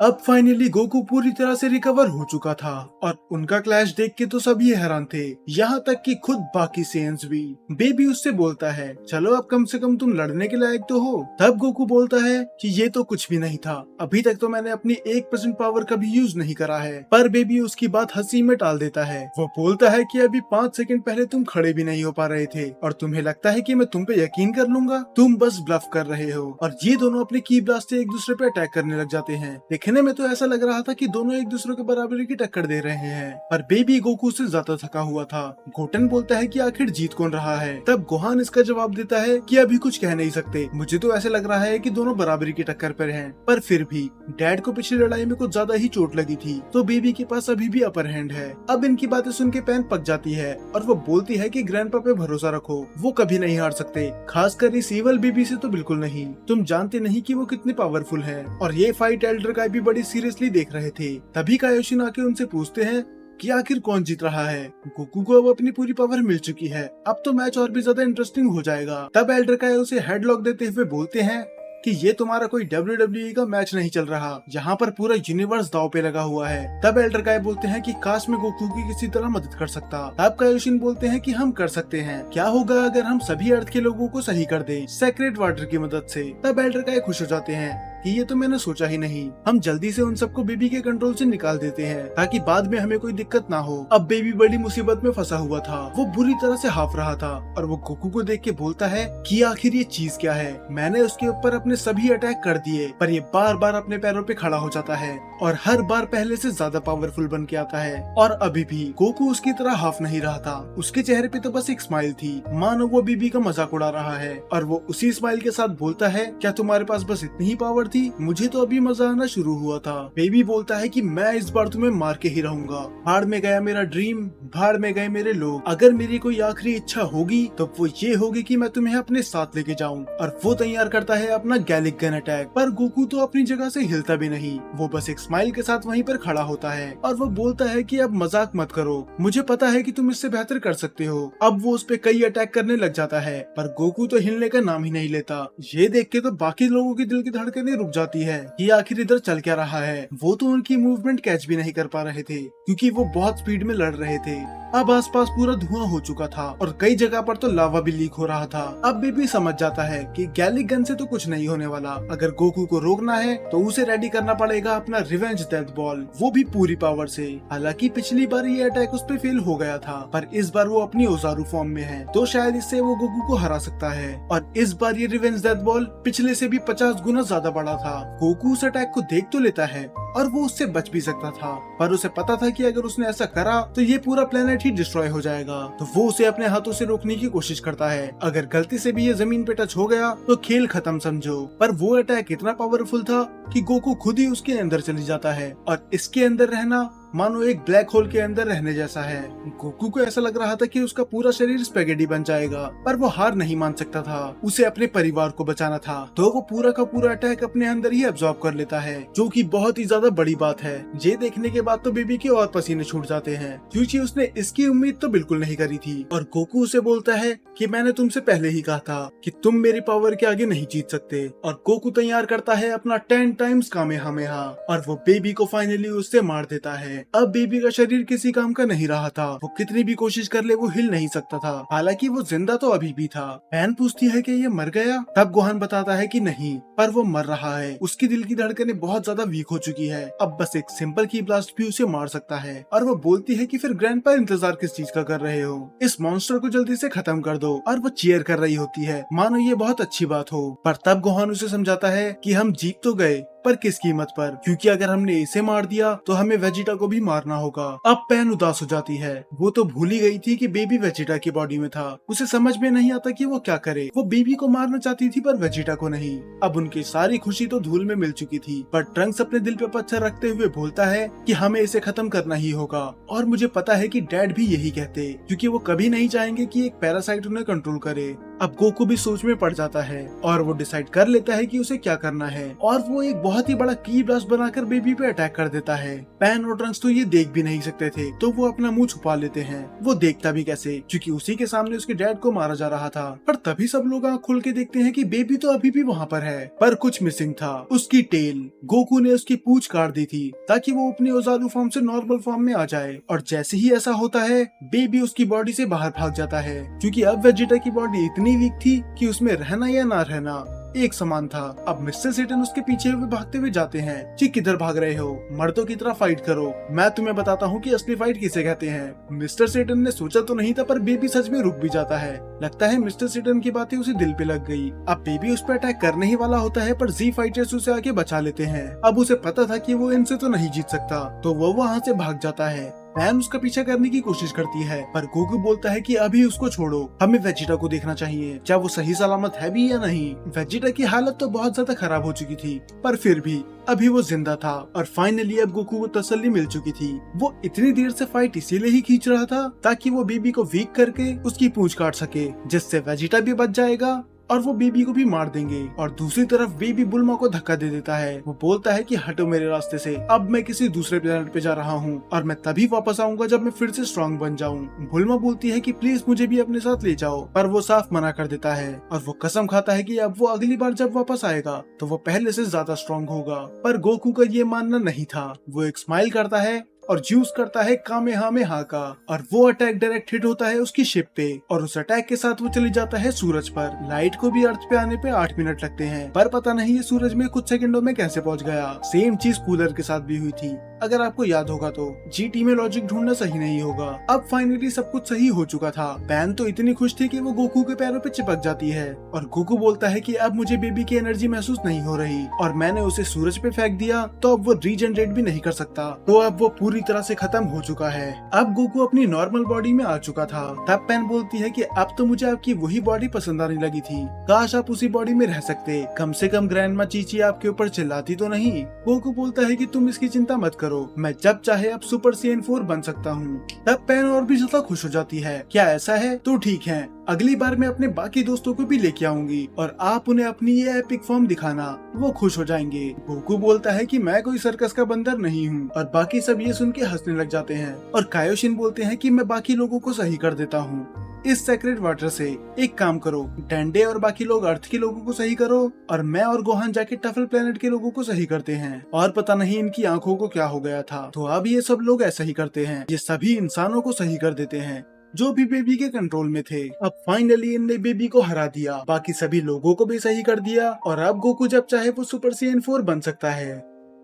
अब finally Goku पूरी तरह से रिकवर हो चुका था और उनका क्लैश देख के तो सभी हैरान थे, यहाँ तक कि खुद बाकी सेयन्स भी। बेबी उससे बोलता है चलो अब कम से कम तुम लड़ने के लायक तो हो। तब गोकू बोलता है कि ये तो कुछ भी नहीं था, अभी तक तो मैंने अपनी 1% पावर का भी यूज नहीं करा है। पर बेबी उसकी बात हंसी में टाल देता है। वो बोलता है कि अभी 5 सेकंड पहले तुम खड़े भी नहीं हो पा रहे थे और तुम्हें लगता है कि मैं तुम पे यकीन कर लूंगा, तुम बस ब्लफ कर रहे हो। और ये दोनों अपने की ब्लास्ट से एक दूसरे पे अटैक करने लग जाते हैं। देखने में तो ऐसा लग रहा था कि दोनों एक दूसरे के बराबरी की टक्कर दे रहे हैं, पर बेबी गोकू से ज्यादा थका हुआ था। गोटन बोलता है कि आखिर जीत कौन रहा है। तब गोहान इसका जवाब देता है कि अभी कुछ कह नहीं सकते, मुझे तो ऐसे लग रहा है कि दोनों बराबरी की टक्कर पर हैं। पर फिर भी डैड को पिछली लड़ाई में कुछ ज्यादा ही चोट लगी थी, तो बेबी के पास अभी भी अपर हैंड है। अब इनकी बातें सुन के पैन पक जाती है और वो बोलती है कि ग्रैंडपा पे भरोसा रखो, वो कभी नहीं हार सकते, खासकर इस ईवल बेबी से तो बिल्कुल नहीं। तुम जानते नहीं कि वो कितने पावरफुल है। और ये फाइट एल्डर का भी बड़ी सीरियसली देख रहे थे। तभी कायोशिन आके उनसे पूछते हैं कि आखिर कौन जीत रहा है। गोकू को अब अपनी पूरी पावर मिल चुकी है, अब तो मैच और भी ज्यादा इंटरेस्टिंग हो जाएगा। तब एल्डर कायो उसे हेडलॉक देते हुए बोलते हैं कि ये तुम्हारा कोई WWE का मैच नहीं चल रहा, जहाँ पर पूरा यूनिवर्स दाव पे लगा हुआ है। तब एल्डर काय बोलते हैं कि काश मैं गोकू की किसी तरह मदद कर सकता। तब कायोशिन बोलते हैं कि हम कर सकते हैं, क्या होगा अगर हम सभी अर्थ के लोगों को सही कर दें सेक्रेट वाटर की मदद से। तब एल्डर काय खुश हो जाते हैं कि ये तो मैंने सोचा ही नहीं, हम जल्दी से उन सबको बेबी के कंट्रोल से निकाल देते हैं ताकि बाद में हमें कोई दिक्कत ना हो। अब बेबी बड़ी मुसीबत में फंसा हुआ था, वो बुरी तरह से हाफ रहा था और वो गोकू को देख के बोलता है कि आखिर ये चीज क्या है। मैंने उसके ऊपर अपने सभी अटैक कर दिए, पर ये बार बार अपने पैरों पे खड़ा हो जाता है और हर बार पहले से ज्यादा पावरफुल बन के आता है। और अभी भी गोकू उसकी तरह हाफ नहीं रहा था, उसके चेहरे पे तो बस एक स्माइल थी, मानो वो बेबी का मजाक उड़ा रहा है। और वो उसी स्माइल के साथ बोलता है क्या तुम्हारे पास बस इतनी ही पावर थी, मुझे तो अभी मजा आना शुरू हुआ था। बेबी बोलता है कि मैं इस बार तुम्हें मार के ही रहूंगा, भाड़ में गया मेरा ड्रीम, भाड़ में गए मेरे लोग। अगर मेरी कोई आखिरी इच्छा होगी तो वो ये होगी कि मैं तुम्हें अपने साथ लेके जाऊं। और वो तैयार करता है अपना गैलिक गन अटैक। पर गोकू तो अपनी जगह से हिलता भी नहीं, वो बस एक स्माइल के साथ वहीं पर खड़ा होता है और वो बोलता है कि अब मजाक मत करो, मुझे पता है कि तुम इससे बेहतर कर सकते हो। अब वो उस पे कई अटैक करने लग जाता है, पर गोकू तो हिलने का नाम ही नहीं लेता। ये देख के तो बाकी लोगों की दिल की धड़कनें रुक जाती है कि आखिर इधर चल क्या रहा है। वो तो उनकी मूवमेंट कैच भी नहीं कर पा रहे थे क्योंकि वो बहुत स्पीड में लड़ रहे थे। अब आसपास पूरा धुआं हो चुका था और कई जगह पर तो लावा भी लीक हो रहा था। अब बेबी समझ जाता है कि गैलिक गन से तो कुछ नहीं होने वाला, अगर गोकू को रोकना है तो उसे रेडी करना पड़ेगा अपना रिवेंज डेथ बॉल, वो भी पूरी पावर से। हालांकि पिछली बार ये अटैक उस पे फेल हो गया था, पर इस बार वो अपनी ओजारू फॉर्म में है, तो शायद इससे वो गोकू को हरा सकता है। और इस बार ये रिवेंज डेथ बॉल पिछले से भी 50 गुना ज्यादा बड़ा था। गोकू उस अटैक को देख तो लेता है और वो उससे बच भी सकता था, पर उसे पता था कि अगर उसने ऐसा करा तो ये पूरा प्लेनेट ही डिस्ट्रॉय हो जाएगा। तो वो उसे अपने हाथों से रोकने की कोशिश करता है, अगर गलती से भी ये जमीन पे टच हो गया तो खेल खत्म समझो। पर वो अटैक इतना पावरफुल था कि गोकू खुद ही उसके अंदर चली जाता है और इसके अंदर रहना मानो एक ब्लैक होल के अंदर रहने जैसा है। गोकू को ऐसा लग रहा था कि उसका पूरा शरीर स्पेगेटी बन जाएगा, पर वो हार नहीं मान सकता था, उसे अपने परिवार को बचाना था, तो वो पूरा का पूरा अटैक अपने अंदर ही एब्जॉर्ब कर लेता है, जो कि बहुत ही ज्यादा बड़ी बात है। ये देखने के बाद तो बेबी के और पसीने छूट जाते हैं क्योंकि उसने इसकी उम्मीद तो बिल्कुल नहीं करी थी। और गोकू उसे बोलता है कि मैंने तुमसे पहले ही कहा था कि तुम मेरी पावर के आगे नहीं जीत सकते। और गोकू तैयार करता है अपना 10 टाइम्स कामेहामेहा और वो बेबी को फाइनली उससे मार देता है। अब बेबी का शरीर किसी काम का नहीं रहा था, वो कितनी भी कोशिश कर ले वो हिल नहीं सकता था। हालांकि वो जिंदा तो अभी भी था। पैन पूछती है कि ये मर गया, तब गोहान बताता है कि नहीं, पर वो मर रहा है, उसकी दिल की धड़कनें बहुत ज्यादा वीक हो चुकी है, अब बस एक सिंपल की ब्लास्ट भी उसे मार सकता है। और वो बोलती है कि फिर ग्रैंडपा इंतजार किस चीज का कर रहे हो, इस मॉन्स्टर को जल्दी से खत्म कर दो। और वो चीयर कर रही होती है मानो ये बहुत अच्छी बात हो। पर तब गोहान उसे समझाता है कि हम जीत तो गए, पर किस कीमत पर, क्योंकि अगर हमने इसे मार दिया तो हमें वेजिटा को भी मारना होगा। अब पैन उदास हो जाती है, वो तो भूल ही गई थी कि बेबी वेजिटा की बॉडी में था, उसे समझ में नहीं आता कि वो क्या करे। वो बेबी को मारना चाहती थी पर वेजिटा को नहीं। अब उनकी सारी खुशी तो धूल में मिल चुकी थी, पर ट्रंक्स अपने दिल पे पत्थर रखते हुए बोलता है कि हमें इसे खत्म करना ही होगा। और मुझे पता है कि डैड भी यही कहते, क्योंकि वो कभी नहीं चाहेंगे कि एक पैरासाइट उन्हें कंट्रोल करे। अब गोकू भी सोच में पड़ जाता है और वो डिसाइड कर लेता है कि उसे क्या करना है, और वो एक बहुत ही बड़ा की ब्लास्ट बनाकर बेबी पे अटैक कर देता है। पैन और ट्रंक्स तो ये देख भी नहीं सकते थे, तो वो अपना मुंह छुपा लेते हैं। वो देखता भी कैसे, क्योंकि उसी के सामने उसके डैड को मारा जा रहा था। पर तभी सब लोग आंख खोल के देखते हैं कि बेबी तो अभी भी वहाँ पर है, पर कुछ मिसिंग था, उसकी टेल। गोकू ने उसकी पूंछ काट दी थी ताकि वो अपनी ओजारू फॉर्म से नॉर्मल फॉर्म में आ जाए, और जैसे ही ऐसा होता है बेबी उसकी बॉडी से बाहर भाग जाता है, क्योंकि अब वेजिटा की बॉडी इतनी वीक थी कि उसमें रहना या ना रहना एक समान था। अब मिस्टर सेटन उसके पीछे हुए भागते हुए जाते हैं कि किधर भाग रहे हो, मर्दों की तरह फाइट करो, मैं तुम्हें बताता हूँ कि असली फाइट किसे कहते हैं। मिस्टर सेटन ने सोचा तो नहीं था, पर बेबी सच में रुक भी जाता है। लगता है मिस्टर सेटन की बातें उसे दिल पे लग गई। अब बेबी उस पर अटैक करने ही वाला होता है, पर जी फाइटर्स उसे आके बचा लेते हैं। अब उसे पता था कि वो इनसे तो नहीं जीत सकता, तो वो वहाँ से भाग जाता है। पैन उसका पीछा करने की कोशिश करती है, पर गोकू बोलता है कि अभी उसको छोड़ो, हमें वेजिटा को देखना चाहिए, क्या वो सही सलामत है भी या नहीं। वेजिटा की हालत तो बहुत ज्यादा खराब हो चुकी थी, पर फिर भी अभी वो जिंदा था, और फाइनली अब गोकू को तसल्ली मिल चुकी थी। वो इतनी देर से फाइट इसीलिए ही खींच रहा था ताकि वो बेबी को वीक करके उसकी पूंछ काट सके, जिससे वेजिटा भी बच जाएगा और वो बेबी को भी मार देंगे। और दूसरी तरफ बेबी बुल्मा को धक्का दे देता है। वो बोलता है कि हटो मेरे रास्ते से, अब मैं किसी दूसरे प्लेनेट पे जा रहा हूँ और मैं तभी वापस आऊंगा जब मैं फिर से स्ट्रांग बन जाऊँ। बुल्मा बोलती है कि प्लीज मुझे भी अपने साथ ले जाओ, पर वो साफ मना कर देता है, और वो कसम खाता है कि अब वो अगली बार जब वापस आएगा तो वो पहले से ज्यादा स्ट्रांग होगा। पर गोकू का ये मानना नहीं था। वो एक स्माइल करता है और यूज करता है कामेहामेहा का, और वो अटैक डायरेक्ट हिट होता है उसकी शिप पे, और उस अटैक के साथ वो चली जाता है सूरज पर। लाइट को भी अर्थ पे आने पे 8 मिनट लगते हैं, पर पता नहीं ये सूरज में कुछ सेकंडों में कैसे पहुंच गया। सेम चीज कूलर के साथ भी हुई थी, अगर आपको याद होगा तो। जीटी में लॉजिक ढूंढना सही नहीं होगा। अब फाइनली सब कुछ सही हो चुका था। पैन तो इतनी खुश थी कि वो गोकू के पैरों पे चिपक जाती है, और गोकू बोलता है कि अब मुझे बेबी की एनर्जी महसूस नहीं हो रही, और मैंने उसे सूरज पे फेंक दिया तो अब वो रीजनरेट भी नहीं कर सकता, तो अब वो पूरी तरह से खत्म हो चुका है। अब गोकू अपनी नॉर्मल बॉडी में आ चुका था। तब पैन बोलती है कि अब तो मुझे आपकी वही बॉडी पसंद आने लगी थी, काश आप उसी बॉडी में रह सकते, कम से कम ग्रैंडमा चीची आपके ऊपर चिल्लाती तो नहीं। गोकू बोलता है कि तुम इसकी चिंता मत करो, मैं जब चाहे अब सुपर सीएन 4 बन सकता हूँ। तब पैन और भी ज्यादा खुश हो जाती है। क्या ऐसा है? तो ठीक है, अगली बार मैं अपने बाकी दोस्तों को भी लेके आऊंगी और आप उन्हें अपनी ये एपिक फॉर्म दिखाना, वो खुश हो जाएंगे। गोकू बोलता है कि मैं कोई सर्कस का बंदर नहीं हूँ, और बाकी सब ये सुन के हंसने लग जाते हैं। और कायोशिन बोलते हैं कि मैं बाकी लोगों को सही कर देता हूँ इस सेक्रेट वाटर से। एक काम करो, डेंडे और बाकी लोग अर्थ के लोगों को सही करो, और मैं और गोहान जाके टफल प्लेनेट के लोगों को सही करते हैं। और पता नहीं इनकी आंखों को क्या हो गया था, तो अब ये सब लोग ऐसा ही करते हैं, ये सभी इंसानों को सही कर देते हैं जो भी बेबी के कंट्रोल में थे। अब फाइनली इनने बेबी को हरा दिया, बाकी सभी लोगों को भी सही कर दिया, और अब गोकू जब चाहे वो सुपर सीएन 4 बन सकता है।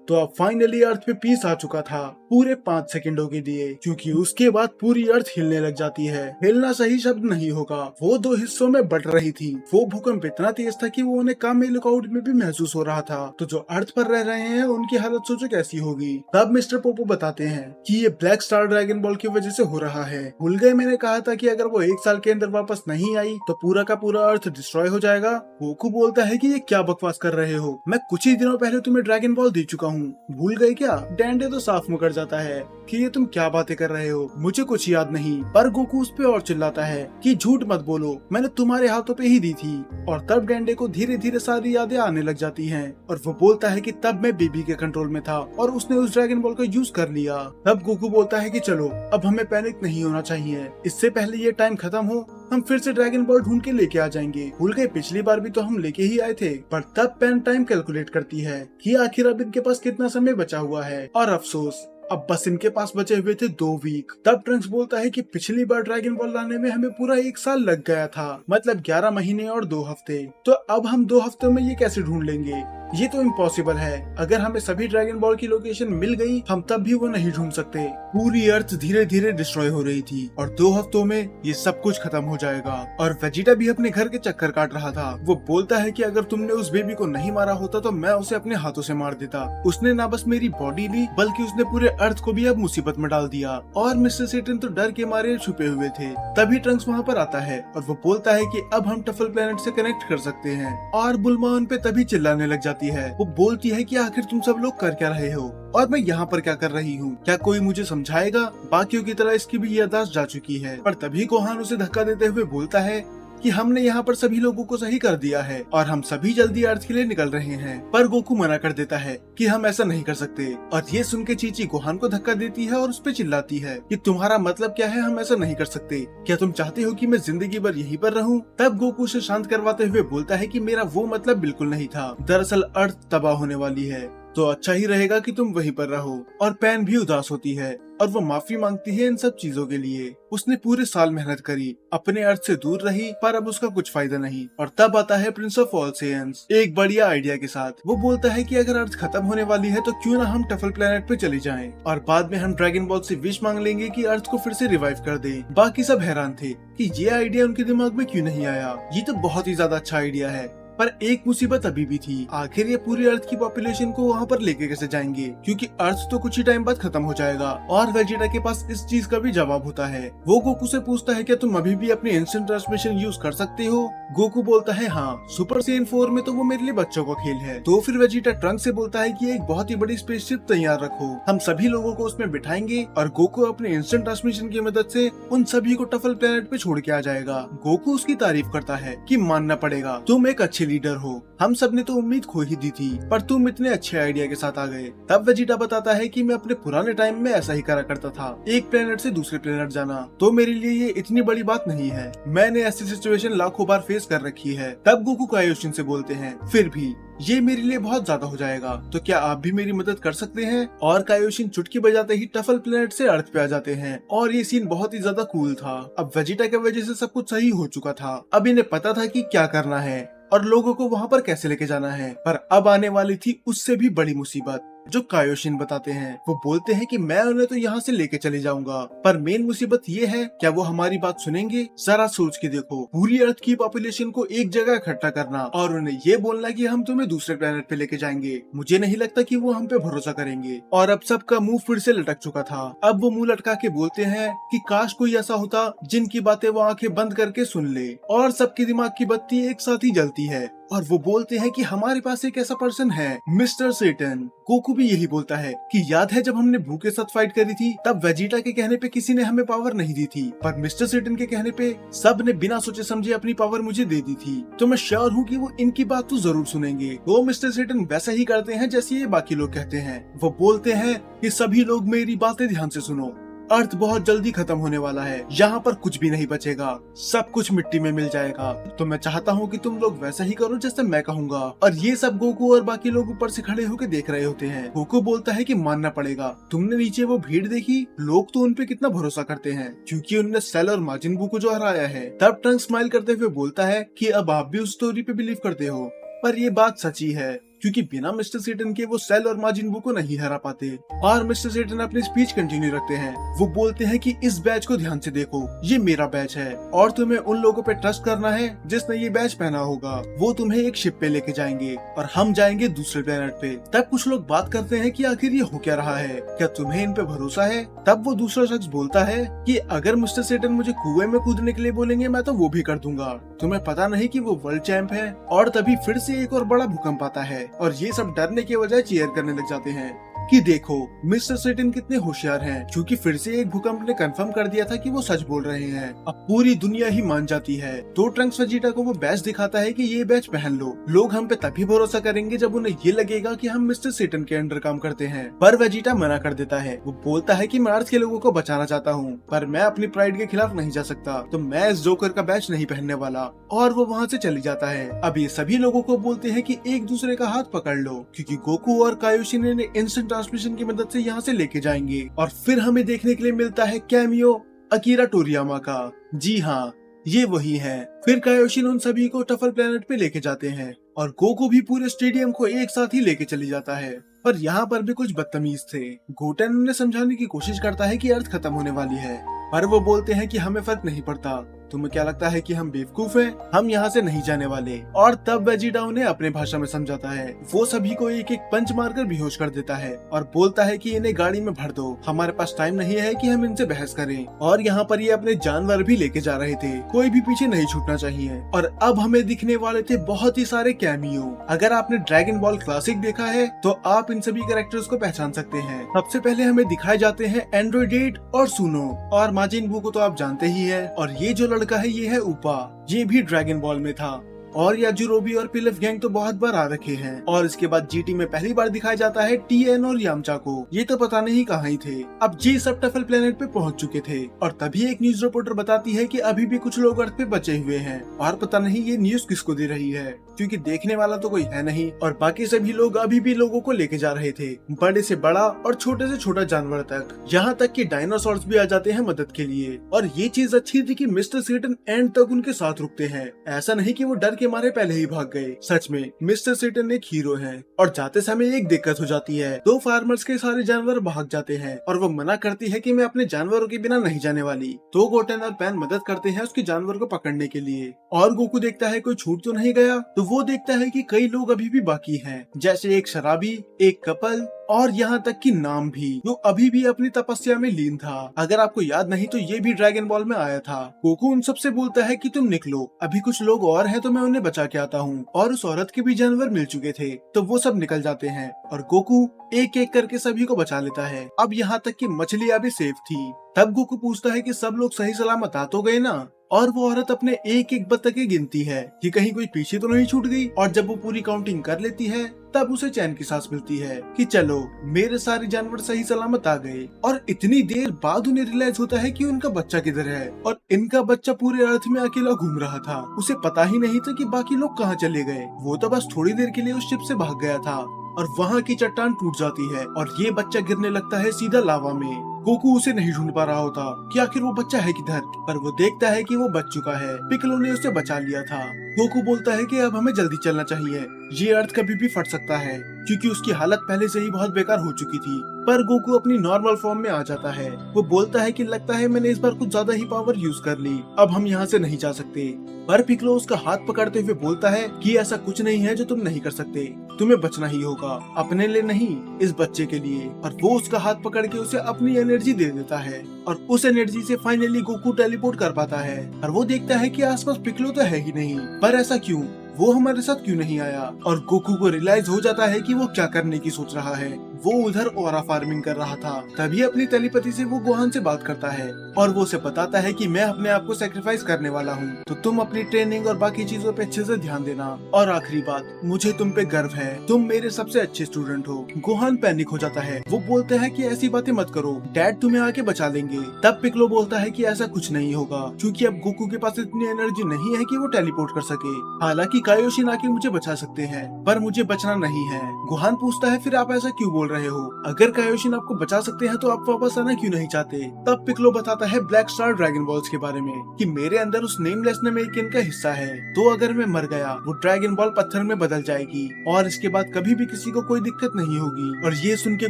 तो अब फाइनली अर्थ पे पीस आ चुका था पूरे 5 सेकंडों के लिए, क्योंकि उसके बाद पूरी अर्थ हिलने लग जाती है। हिलना सही शब्द नहीं होगा, वो 2 हिस्सों में बट रही थी। वो भूकंप इतना तेज था कि वो उन्हें कामे लुकआउट में भी महसूस हो रहा था। तो जो अर्थ पर रह रहे हैं उनकी हालत सोचो कैसी होगी। तब मिस्टर पोपो बताते हैं कि ये ब्लैक स्टार ड्रैगन बॉल की वजह से हो रहा है। भूल गए मैंने कहा था कि अगर वो 1 साल के अंदर वापस नहीं आई तो पूरा का पूरा अर्थ डिस्ट्रॉय हो जाएगा। गोकू बोलता है कि ये क्या बकवास कर रहे हो, मैं कुछ ही दिनों पहले तुम्हें ड्रैगन बॉल दे चुका हूँ, भूल गए क्या? डेंडे तो साफ मुकर जाता है कि ये तुम क्या बातें कर रहे हो, मुझे कुछ याद नहीं। पर गोकू उस पे और चिल्लाता है कि झूठ मत बोलो, मैंने तुम्हारे हाथों पे ही दी थी। और तब डेंडे को धीरे धीरे सारी यादें आने लग जाती हैं, और वो बोलता है कि तब मैं बेबी के कंट्रोल में था और उसने उस ड्रैगन बॉल का यूज कर लिया। तब गोकू बोलता है कि चलो अब हमें पैनिक नहीं होना चाहिए, इससे पहले ये टाइम खत्म हो हम फिर से ड्रैगन बॉल ढूंढ के लेके आ जाएंगे। भूल गए पिछली बार भी तो हम लेके ही आए थे। पर तब पेन टाइम कैलकुलेट करती है कि आखिर अब इनके पास कितना समय बचा हुआ है, और अफसोस अब बस इनके पास बचे हुए थे 2 वीक। तब ट्रंक्स बोलता है कि पिछली बार ड्रैगन बॉल लाने में हमें पूरा 1 साल लग गया था, मतलब 11 महीने और 2 हफ्ते। तो अब हम 2 हफ्तों में ये कैसे ढूंढ लेंगे? ये तो इम्पॉसिबल है। अगर हमें सभी ड्रैगन बॉल की लोकेशन मिल गई हम तब भी वो नहीं ढूंढ सकते। पूरी अर्थ धीरे धीरे डिस्ट्रॉय हो रही थी और 2 हफ्तों में ये सब कुछ खत्म हो जाएगा। और वेजिटा भी अपने घर के चक्कर काट रहा था। वो बोलता है कि अगर तुमने उस बेबी को नहीं मारा होता तो मैं उसे अपने हाथों से मार देता। उसने ना बस मेरी बॉडी ली बल्कि उसने पूरे अर्थ को भी अब मुसीबत में डाल दिया। और मिस्टर सेटन तो डर के मारे छुपे हुए थे। तभी ट्रंक्स वहाँ पर आता है और वो बोलता है कि अब हम टफल प्लेनेट से कनेक्ट कर सकते हैं। और बुल्मा उन पे तभी चिल्लाने लग जाती है। वो बोलती है कि आखिर तुम सब लोग कर क्या रहे हो और मैं यहाँ पर क्या कर रही हूँ, क्या कोई मुझे समझाएगा? बाकियों की तरह इसकी भी याददाश्त जा चुकी है। पर तभी गोहान उसे धक्का देते हुए बोलता है कि हमने यहाँ पर सभी लोगों को सही कर दिया है और हम सभी जल्दी अर्थ के लिए निकल रहे हैं। पर गोकू मना कर देता है कि हम ऐसा नहीं कर सकते और ये सुन के चीची गोहान को धक्का देती है और उस पर चिल्लाती है कि तुम्हारा मतलब क्या है, हम ऐसा नहीं कर सकते। क्या तुम चाहते हो कि मैं जिंदगी भर यहीं पर रहूं? तब गोकू उसे शांत करवाते हुए बोलता है कि मेरा वो मतलब बिल्कुल नहीं था, दरअसल अर्थ तबाह होने वाली है, तो अच्छा ही रहेगा कि तुम वहीं पर रहो। और पैन भी उदास होती है और वो माफी मांगती है इन सब चीजों के लिए। उसने पूरे साल मेहनत करी, अपने अर्थ से दूर रही, पर अब उसका कुछ फायदा नहीं। और तब आता है प्रिंस ऑफ ऑल सेयंस एक बढ़िया आइडिया के साथ। वो बोलता है कि अगर अर्थ खत्म होने वाली है तो क्यों ना हम टफल प्लेनेट पे चले जाएं और बाद में हम ड्रैगन बॉल से विश मांग लेंगे कि अर्थ को फिर से रिवाइव कर दे। बाकी सब हैरान थे कि ये आइडिया उनके दिमाग में क्यों नहीं आया, ये तो बहुत ही ज्यादा अच्छा आइडिया है। पर एक मुसीबत अभी भी थी, आखिर ये पूरी अर्थ की पॉपुलेशन को वहाँ पर लेके कैसे जाएंगे, क्योंकि अर्थ तो कुछ ही टाइम बाद खत्म हो जाएगा। और वेजिटा के पास इस चीज का भी जवाब होता है। वो गोकू से पूछता है क्या तुम अभी भी अपनी इंस्टेंट ट्रांसमिशन यूज कर सकते हो? गोकू बोलता है हाँ, सुपर सेन 4 में तो वो मेरे लिए बच्चों का खेल है। तो फिर वेजिटा ट्रंक से बोलता है कि एक बहुत ही बड़ी स्पेसशिप तैयार रखो, हम सभी लोगों को उसमें बिठाएंगे और गोकू अपने इंस्टेंट ट्रांसमिशन की मदद से उन सभी को टफल प्लेनेट पे छोड़ के आ जाएगा। गोकू उसकी तारीफ करता है कि मानना पड़ेगा, तुम एक अच्छे लीडर हो, हम सब ने तो उम्मीद खो ही दी थी, पर तुम इतने अच्छे आइडिया के साथ आ गए। तब वेजिटा बताता है कि मैं अपने पुराने टाइम में ऐसा ही करा करता था, एक प्लेनेट से दूसरे प्लेनेट जाना, तो मेरे लिए ये इतनी बड़ी बात नहीं है, मैंने ऐसी सिचुएशन लाखों बार फेस कर रखी है। तब गोकू कायोशिन से बोलते हैं फिर भी ये मेरे लिए बहुत ज्यादा हो जाएगा, तो क्या आप भी मेरी मदद कर सकते हैं? और कायोशिन चुटकी बजाते ही टफल प्लेनेट से अर्थ पे आ जाते हैं और ये सीन बहुत ही ज्यादा कूल था। अब वेजिटा की वजह से सब कुछ सही हो चुका था, अब इन्हें पता था कि क्या करना है और लोगों को वहाँ पर कैसे लेके जाना है। पर अब आने वाली थी उससे भी बड़ी मुसीबत, जो कायोशिन बताते हैं। वो बोलते हैं कि मैं उन्हें तो यहाँ से लेके चले जाऊंगा, पर मेन मुसीबत ये है, क्या वो हमारी बात सुनेंगे? जरा सोच के देखो, पूरी अर्थ की पॉपुलेशन को एक जगह इकट्ठा करना और उन्हें ये बोलना कि हम तुम्हें दूसरे प्लेनेट पे लेके जाएंगे, मुझे नहीं लगता कि वो हम पे भरोसा करेंगे। और अब सबका मुंह फिर से लटक चुका था। अब वो मुंह लटका के बोलते हैं कि काश कोई ऐसा होता जिनकी बातें वो आंखें बंद करके सुन ले। और सबके दिमाग की बत्ती एक साथ ही जलती है और वो बोलते हैं कि हमारे पास एक ऐसा पर्सन है, मिस्टर सेटन। गोकू भी यही बोलता है कि याद है जब हमने भू के साथ फाइट करी थी, तब वेजिटा के कहने पे किसी ने हमें पावर नहीं दी थी, पर मिस्टर सेटन के कहने पे सब ने बिना सोचे समझे अपनी पावर मुझे दे दी थी। तो मैं श्योर हूँ कि वो इनकी बात तो जरूर सुनेंगे। वो मिस्टर सेटन वैसा ही करते हैं जैसे ये बाकी लोग कहते हैं। वो बोलते हैं कि सभी लोग मेरी बातें ध्यान से सुनो, अर्थ बहुत जल्दी खत्म होने वाला है, यहाँ पर कुछ भी नहीं बचेगा, सब कुछ मिट्टी में मिल जाएगा। तो मैं चाहता हूँ कि तुम लोग वैसा ही करो जैसे मैं कहूँगा। और ये सब गोकू और बाकी लोग ऊपर से खड़े होकर देख रहे होते हैं। गोकू बोलता है कि मानना पड़ेगा, तुमने नीचे वो भीड़ देखी, लोग तो उन पे कितना भरोसा करते हैं क्योंकि उन्होंने सेल और माजिन बू को जो हराया है। तब ट्रंक स्माइल करते हुए बोलता है कि अब आप भी उस स्टोरी पे बिलीव करते हो, पर ये बात सच्ची है क्योंकि बिना मिस्टर सेटन के वो सेल और माजिन बू को नहीं हरा पाते। और मिस्टर सेटन अपनी स्पीच कंटिन्यू रखते हैं। वो बोलते हैं कि इस बैच को ध्यान से देखो, ये मेरा बैच है और तुम्हें उन लोगों पे ट्रस्ट करना है जिसने ये बैच पहना होगा। वो तुम्हें एक शिप पे लेके जाएंगे और हम जाएंगे दूसरे प्लेनेट पे। तब कुछ लोग बात करते हैं कि आखिर ये हो क्या रहा है, क्या तुम्हें इन पे भरोसा है? तब वो दूसरा शख्स बोलता है कि अगर मिस्टर सेटन मुझे कुएं में कूदने के लिए बोलेंगे मैं तो वो भी कर दूंगा, तुम्हें पता नहीं कि वो वर्ल्ड चैंप है। और तभी फिर से एक और बड़ा भूकंप आता है और ये सब डरने के बजाय चीयर करने लग जाते हैं कि देखो मिस्टर सेटन कितने होशियार हैं, क्योंकि फिर से एक भूकंप ने कंफर्म कर दिया था कि वो सच बोल रहे हैं। अब पूरी दुनिया ही मान जाती है। तो ट्रंक्स वेजिटा को वो बैच दिखाता है कि ये बैच पहन लो, लोग हम पे तभी भरोसा करेंगे जब उन्हें ये लगेगा कि हम मिस्टर सेटन के अंडर काम करते हैं। पर वेजिटा मना कर देता है। वो बोलता है कि मैं अर्थ के लोगों को बचाना चाहता हूँ, पर मैं अपनी प्राइड के खिलाफ नहीं जा सकता, तो मैं इस जोकर का बैच नहीं पहनने वाला। और वो वहाँ से चली जाता है। अब ये सभी लोगों को बोलते हैं कि एक दूसरे का हाथ पकड़ लो, क्योंकि गोकू और कायोशिन ने इंस्टेंट ट्रांसमिशन की मदद से यहाँ से लेके जाएंगे। और फिर हमें देखने के लिए मिलता है कैमियो अकीरा टोरियामा का। जी हाँ, ये वही है। फिर कायोशिन उन सभी को टफल प्लेनेट पे लेके जाते हैं और गोकू भी पूरे स्टेडियम को एक साथ ही लेके चली जाता है। पर यहाँ पर भी कुछ बदतमीज थे। गोटेन उन्हें समझाने की कोशिश करता है कि अर्थ खत्म होने वाली है, पर वो बोलते हैं कि हमें फर्क नहीं पड़ता, तुम्हें क्या लगता है कि हम बेवकूफ हैं? हम यहाँ से नहीं जाने वाले। और तब वेजिटा उन्हें अपने भाषा में समझाता है। वो सभी को एक एक पंच मारकर बेहोश कर देता है और बोलता है कि इन्हें गाड़ी में भर दो, हमारे पास टाइम नहीं है कि हम इनसे बहस करें। और यहाँ पर ये अपने जानवर भी लेके जा रहे थे, कोई भी पीछे नहीं छूटना चाहिए। और अब हमें दिखने वाले थे बहुत ही सारे कैमियो। अगर आपने ड्रैगन बॉल क्लासिक देखा है तो आप इन सभी कैरेक्टर्स को पहचान सकते हैं। सबसे पहले हमें दिखाए जाते हैं एंड्रॉइड 8 और सुनो, और माजिन बू को तो आप जानते ही है। और ये जो लड़का लड़का है ये है उपा, ये भी ड्रैगन बॉल में था। और याजुरोबी और पिलफ गैंग तो बहुत बार आ रखे हैं। और इसके बाद जीटी में पहली बार दिखाया जाता है टीएन और यामचा को। ये तो पता नहीं कहाँ ही थे। अब जी सब टफल प्लेनेट पे पहुंच चुके थे और तभी एक न्यूज रिपोर्टर बताती है कि अभी भी कुछ लोग अर्थ पे बचे हुए हैं और पता नहीं ये न्यूज किसको दे रही है, क्योंकि देखने वाला तो कोई है नहीं और बाकी सभी लोग अभी भी लोगों को लेके जा रहे थे, बड़े से बड़ा और छोटे से छोटा जानवर तक, यहाँ तक कि डायनासोर्स भी आ जाते हैं मदद के लिए। और ये चीज अच्छी थी कि मिस्टर सेटन एंड तक उनके साथ रुकते हैं, ऐसा नहीं कि वो डर के मारे पहले ही भाग गए। सच में मिस्टर सेटन एक हीरो है। और जाते समय एक दिक्कत हो जाती है, दो फार्मर्स के सारे जानवर भाग जाते हैं और वो मना करती है कि मैं अपने जानवरों के बिना नहीं जाने वाली। तो गोटेन और पैन मदद करते हैं उसके जानवर को पकड़ने के लिए। और गोकू देखता है कोई छूट तो नहीं गया, तो वो देखता है कि कई लोग अभी भी बाकी हैं, जैसे एक शराबी, एक कपल और यहाँ तक कि नाम भी, जो अभी भी अपनी तपस्या में लीन था। अगर आपको याद नहीं तो ये भी ड्रैगन बॉल में आया था। गोकू उन सबसे बोलता है कि तुम निकलो, अभी कुछ लोग और हैं तो मैं उन्हें बचा के आता हूँ। और उस औरत के भी जानवर मिल चुके थे, तो वो सब निकल जाते हैं और गोकू एक एक करके सभी को बचा लेता है। अब यहाँ तक कि मछलियाँ भी सेफ थी। तब गोकू पूछता है कि सब लोग सही सलामत आ तो गए ना। और वो औरत अपने एक एक बत्तखें गिनती है कि कहीं कोई पीछे तो नहीं छूट गई। और जब वो पूरी काउंटिंग कर लेती है तब उसे चैन की सांस मिलती है कि चलो मेरे सारे जानवर सही सलामत आ गए। और इतनी देर बाद उन्हें रियलाइज होता है कि उनका बच्चा किधर है। और इनका बच्चा पूरे अर्थ में अकेला घूम रहा था। उसे पता ही नहीं था कि बाकी लोग कहाँ चले गए। वो तो बस थोड़ी देर के लिए उस शिप से भाग गया था और वहाँ की चट्टान टूट जाती है और ये बच्चा गिरने लगता है सीधा लावा में। गोकू उसे नहीं ढूंढ पा रहा होता कि आखिर वो बच्चा है किधर, पर वो देखता है कि वो बच चुका है। पिकलो ने उसे बचा लिया था। गोकू बोलता है कि अब हमें जल्दी चलना चाहिए, ये अर्थ कभी भी फट सकता है, क्योंकि उसकी हालत पहले से ही बहुत बेकार हो चुकी थी। पर गोकू अपनी नॉर्मल फॉर्म में आ जाता है। वो बोलता है कि लगता है मैंने इस बार कुछ ज्यादा ही पावर यूज कर ली, अब हम यहाँ से नहीं जा सकते। पर पिकलो उसका हाथ पकड़ते हुए बोलता है कि ऐसा कुछ नहीं है जो तुम नहीं कर सकते, तुम्हें बचना ही होगा, अपने लिए नहीं इस बच्चे के लिए। और वो उसका हाथ पकड़ के उसे अपनी एनर्जी दे देता है और उस एनर्जी से फाइनली गोकू टेलीपोर्ट कर पाता है। और वो देखता है कि आसपास पिकलो तो है ही नहीं, पर ऐसा क्यों, वो हमारे साथ क्यों नहीं आया। और गोकू को रियलाइज हो जाता है कि वो क्या करने की सोच रहा है। वो उधर ओरा फार्मिंग कर रहा था। तभी अपनी टेलीपैथी से वो गोहान से बात करता है और वो उसे बताता है कि मैं अपने आप को सेक्रीफाइस करने वाला हूँ, तो तुम अपनी ट्रेनिंग और बाकी चीजों पे अच्छे से ध्यान देना। और आखिरी बात, मुझे तुम पे गर्व है, तुम मेरे सबसे अच्छे स्टूडेंट हो। गोहान पैनिक हो जाता है। वो बोलता है कि ऐसी बातें मत करो, डैड तुम्हें आके बचा लेंगे। तब पिकलो बोलता है कि ऐसा कुछ नहीं होगा, क्योंकि अब गोकू के पास इतनी एनर्जी नहीं है कि वो टेलीपोर्ट कर सके। हालांकि कायोशिन आके मुझे बचा सकते हैं, पर मुझे बचना नहीं है। गोहान पूछता है फिर आप ऐसा क्यों बोल रहे हो, अगर कायोशिन आपको बचा सकते हैं तो आप वापस आना क्यों नहीं चाहते। तब पिकलो बताता है ब्लैक स्टार ड्रैगन बॉल्स के बारे में, कि मेरे अंदर उस नेमलेस नेमेकियन का हिस्सा है, तो अगर मैं मर गया वो ड्रैगन बॉल पत्थर में बदल जाएगी और इसके बाद कभी भी किसी को कोई दिक्कत नहीं होगी। और ये सुन के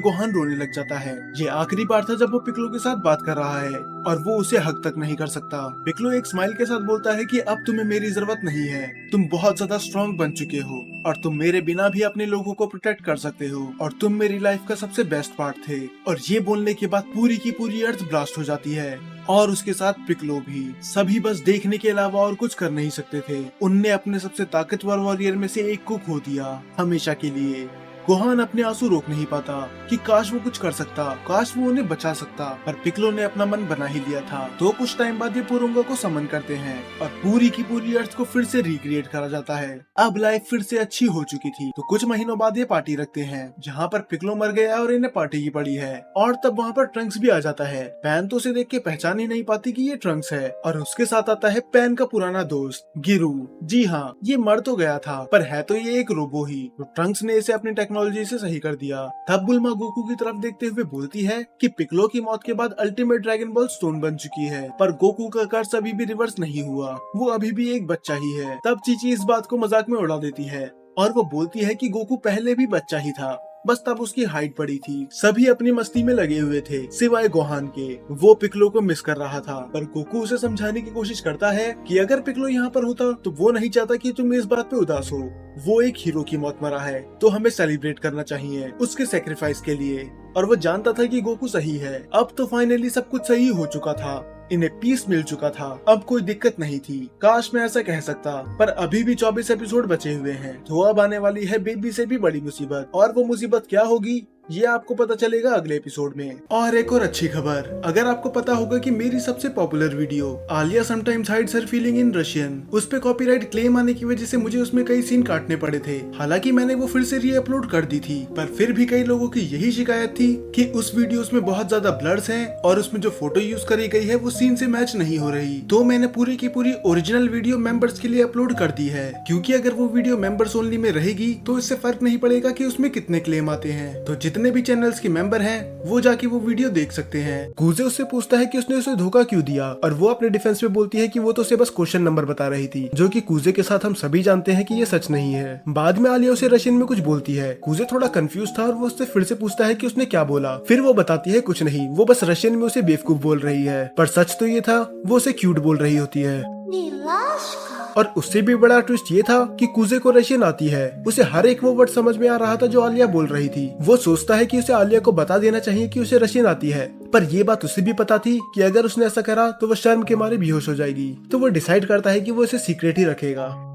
गोहान रोने लग जाता है। ये आखिरी बार था जब वो पिकलो के साथ बात कर रहा है और वो उसे हक तक नहीं कर सकता। पिकलो एक स्माइल के साथ बोलता है कि अब तुम्हें मेरी जरूरत नहीं है, तुम बहुत ज्यादा स्ट्रॉन्ग बन चुके हो और तुम मेरे बिना भी अपने लोगों को प्रोटेक्ट कर सकते हो और तुम मेरी लाइफ का सबसे बेस्ट पार्ट थे। और ये बोलने के बाद पूरी की पूरी अर्थ ब्लास्ट हो जाती है और उसके साथ पिकलो भी। सभी बस देखने के अलावा और कुछ कर नहीं सकते थे। उनने अपने सबसे ताकतवर वॉरियर में से एक को खो दिया हमेशा के लिए। गोहान अपने आंसू रोक नहीं पाता कि काश वो कुछ कर सकता, काश वो उन्हें बचा सकता, पर पिकलो ने अपना मन बना ही लिया था। तो कुछ टाइम बाद ये पुरुंगा को समन करते हैं और पूरी की पूरी अर्थ को फिर से रिक्रिएट करा जाता है। अब लाइफ फिर से अच्छी हो चुकी थी। तो कुछ महीनों बाद ये पार्टी रखते हैं जहाँ पर पिकलो मर गया और इन्हें पार्टी की पड़ी है। और तब वहाँ पर ट्रंक्स भी आ जाता है। पैन तो उसे देख के पहचान ही नहीं पाती कि ये ट्रंक्स है और उसके साथ आता है पैन का पुराना दोस्त गिरू। जी हाँ, ये मर तो गया था पर है तो ये एक रोबो ही। तो ट्रंक्स ने इसे अपनी टेक्नोलॉजी से सही कर दिया। तब बुल्मा गोकू की तरफ देखते हुए बोलती है कि पिकलो की मौत के बाद अल्टीमेट ड्रैगन बॉल स्टोन बन चुकी है, पर गोकू का कर्ज अभी भी रिवर्स नहीं हुआ, वो अभी भी एक बच्चा ही है। तब चीची इस बात को मजाक में उड़ा देती है और वो बोलती है कि गोकू पहले भी बच्चा ही था, बस तब उसकी हाइट बड़ी थी। सभी अपनी मस्ती में लगे हुए थे सिवाय गोहान के। वो पिकलो को मिस कर रहा था, पर गोकू उसे समझाने की कोशिश करता है कि अगर पिकलो यहाँ पर होता तो वो नहीं चाहता कि तुम इस बात पे उदास हो। वो एक हीरो की मौत मरा है तो हमें सेलिब्रेट करना चाहिए उसके सेक्रीफाइस के लिए। और वो जानता था कि गोकू सही है। अब तो फाइनली सब कुछ सही हो चुका था, इन्हें पीस मिल चुका था, अब कोई दिक्कत नहीं थी। काश मैं ऐसा कह सकता, पर अभी भी 24 एपिसोड बचे हुए हैं। तो अब आने वाली है बेबी से भी बड़ी मुसीबत, और वो मुसीबत क्या होगी ये आपको पता चलेगा अगले एपिसोड में। और एक और अच्छी खबर, अगर आपको पता होगा कि मेरी सबसे popular video Alia sometimes hides her feeling in Russian, उस पे कॉपीराइट क्लेम आने की वजह से मुझे उसमें कई सीन काटने पड़े थे। हालांकि मैंने वो फिर से री-अपलोड कर दी थी, पर फिर भी कई लोगों की यही शिकायत थी कि उस वीडियोस में बहुत ज्यादा ब्लर्स हैं और उसमें जो फोटो यूज करी गई है वो सीन से मैच नहीं हो रही। तो मैंने पूरी की पूरी ओरिजिनल वीडियो मेंबर्स के लिए अपलोड कर दी है, क्योंकि अगर वो वीडियो मेंबर्स ओनली में रहेगी तो इससे फर्क नहीं पड़ेगा कि उसमें कितने क्लेम आते हैं। तो जितने भी चैनल्स के मेंबर हैं वो जाके वो वीडियो देख सकते हैं। कूजे उससे पूछता है कि उसने उसे धोखा क्यों दिया, और वो अपने डिफेंस में बोलती है कि वो तो उसे बस क्वेश्चन नंबर बता रही थी, जो कि कूजे के साथ हम सभी जानते हैं कि ये सच नहीं है। बाद में आलिया उसे रशियन में कुछ बोलती है। कूजे थोड़ा कंफ्यूज था और वो उससे फिर से पूछता है कि उसने क्या बोला। फिर वो बताती है कुछ नहीं, वो बस रशियन में उसे बेवकूफ बोल रही है, पर सच तो ये था वो उसे क्यूट बोल रही होती है। और उससे भी बड़ा ट्विस्ट ये था कि कूजे को रशियन आती है। उसे हर एक वो वर्ड समझ में आ रहा था जो आलिया बोल रही थी। वो सोचता है कि उसे आलिया को बता देना चाहिए कि उसे रशियन आती है, पर ये बात उसे भी पता थी कि अगर उसने ऐसा करा तो वो शर्म के मारे बेहोश हो जाएगी। तो वो डिसाइड करता है कि वो इसे सीक्रेट ही रखेगा।